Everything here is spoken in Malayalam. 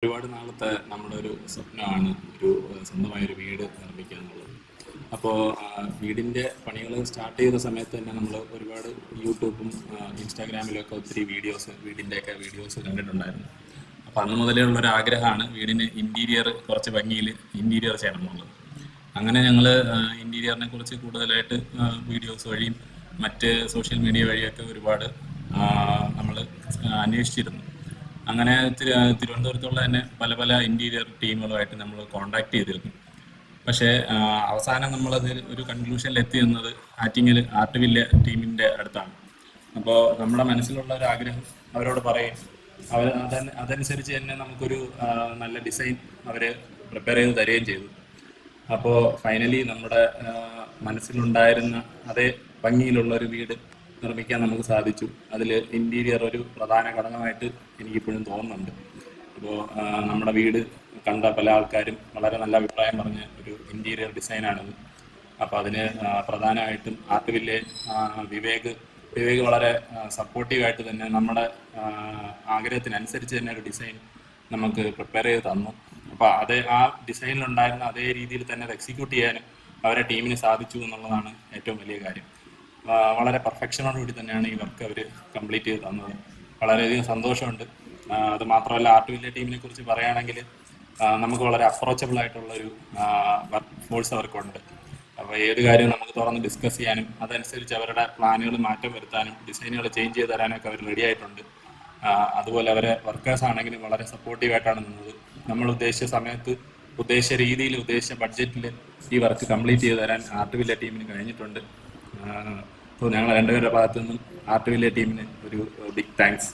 ഒരുപാട് നാളത്തെ നമ്മുടെ ഒരു സ്വപ്നമാണ് ഒരു സ്വന്തമായൊരു വീട് നിർമ്മിക്കുക എന്നുള്ളത്. അപ്പോൾ വീടിൻ്റെ പണികൾ സ്റ്റാർട്ട് ചെയ്ത സമയത്ത് തന്നെ നമ്മൾ ഒരുപാട് യൂട്യൂബും ഇൻസ്റ്റാഗ്രാമിലൊക്കെ ഒത്തിരി വീടിൻ്റെയൊക്കെ വീഡിയോസ് കണ്ടിട്ടുണ്ടായിരുന്നു. അപ്പോൾ അന്ന് മുതലേ ഉള്ളൊരു ആഗ്രഹമാണ് വീടിന് ഇൻറ്റീരിയർ കുറച്ച് ഭംഗിയിൽ ഇൻറ്റീരിയർ ചെയ്യണം എന്നുള്ളത്. അങ്ങനെ ഞങ്ങൾ ഇൻറ്റീരിയറിനെ കുറിച്ച് കൂടുതലായിട്ട് വീഡിയോസ് വഴിയും മറ്റ് സോഷ്യൽ മീഡിയ വഴിയൊക്കെ ഒരുപാട് നമ്മൾ അന്വേഷിച്ചിരുന്നു. അങ്ങനെ തിരുവനന്തപുരത്തുള്ള തന്നെ പല പല ഇൻറ്റീരിയർ ടീമുകളുമായിട്ട് നമ്മൾ കോണ്ടാക്ട് ചെയ്തിരുന്നു. പക്ഷേ അവസാനം നമ്മളത് ഒരു കൺക്ലൂഷനിൽ എത്തിയെന്നത് ആറ്റിങ്ങൽ ആർട്ട് ടീമിൻ്റെ അടുത്താണ്. അപ്പോൾ നമ്മുടെ മനസ്സിലുള്ള ഒരു ആഗ്രഹം അവരോട് പറയും. അതനുസരിച്ച് തന്നെ നമുക്കൊരു നല്ല ഡിസൈൻ അവർ പ്രിപ്പയർ ചെയ്ത് തരികയും ചെയ്തു. അപ്പോൾ ഫൈനലി നമ്മുടെ മനസ്സിലുണ്ടായിരുന്ന അതേ ഭംഗിയിലുള്ളൊരു വീട് നിർമ്മിക്കാൻ നമുക്ക് സാധിച്ചു. അതിൽ ഇൻറ്റീരിയർ ഒരു പ്രധാന ഘടകമായിട്ട് എനിക്കിപ്പോഴും തോന്നുന്നുണ്ട്. അപ്പോൾ നമ്മുടെ വീട് കണ്ട പല ആൾക്കാരും വളരെ നല്ല അഭിപ്രായം പറഞ്ഞ ഒരു ഇൻറ്റീരിയർ ഡിസൈനാണിത്. അപ്പോൾ അതിന് പ്രധാനമായിട്ടും ആർട്ട് വിവേക് വളരെ സപ്പോർട്ടീവായിട്ട് തന്നെ നമ്മുടെ ആഗ്രഹത്തിനനുസരിച്ച് തന്നെ ഒരു ഡിസൈൻ നമുക്ക് പ്രിപ്പയർ ചെയ്ത് തന്നു. അപ്പോൾ ആ ഡിസൈനിലുണ്ടായിരുന്ന അതേ രീതിയിൽ തന്നെ അത് എക്സിക്യൂട്ട് ചെയ്യാനും അവരെ ടീമിന് സാധിച്ചു എന്നുള്ളതാണ് ഏറ്റവും വലിയ കാര്യം. വളരെ പെർഫെക്ഷനോടുകൂടി തന്നെയാണ് ഈ വർക്ക് അവർ കംപ്ലീറ്റ് ചെയ്ത് തന്നത്. വളരെയധികം സന്തോഷമുണ്ട്. അത് മാത്രമല്ല ആർട്ട് ടീമിനെ കുറിച്ച് പറയുകയാണെങ്കിൽ നമുക്ക് വളരെ അപ്രോച്ചബിൾ ആയിട്ടുള്ളൊരു വർക്ക് ഫോഴ്സ് അവർക്കുണ്ട്. അപ്പോൾ ഏത് കാര്യവും നമുക്ക് തുറന്ന് ഡിസ്കസ് ചെയ്യാനും അതനുസരിച്ച് അവരുടെ പ്ലാനുകൾ മാറ്റം വരുത്താനും ഡിസൈനുകൾ ചേഞ്ച് ചെയ്ത് തരാനൊക്കെ അവർ റെഡി ആയിട്ടുണ്ട്. അതുപോലെ അവരെ വർക്കേഴ്സ് ആണെങ്കിലും വളരെ സപ്പോർട്ടീവായിട്ടാണ് നിന്നത്. നമ്മൾ ഉദ്ദേശിച്ച സമയത്ത് ഉദ്ദേശിച്ച രീതിയിൽ ഉദ്ദേശിച്ച ബഡ്ജറ്റിൽ ഈ വർക്ക് കംപ്ലീറ്റ് ചെയ്ത് തരാൻ ആർട്ട് ടീമിന് കഴിഞ്ഞിട്ടുണ്ട്. അപ്പോൾ ഞങ്ങൾ രണ്ടുപേരുടെ ഭാഗത്തു നിന്നും ആർട്ട് ടീമിന് ഒരു ബിഗ് താങ്ക്സ്.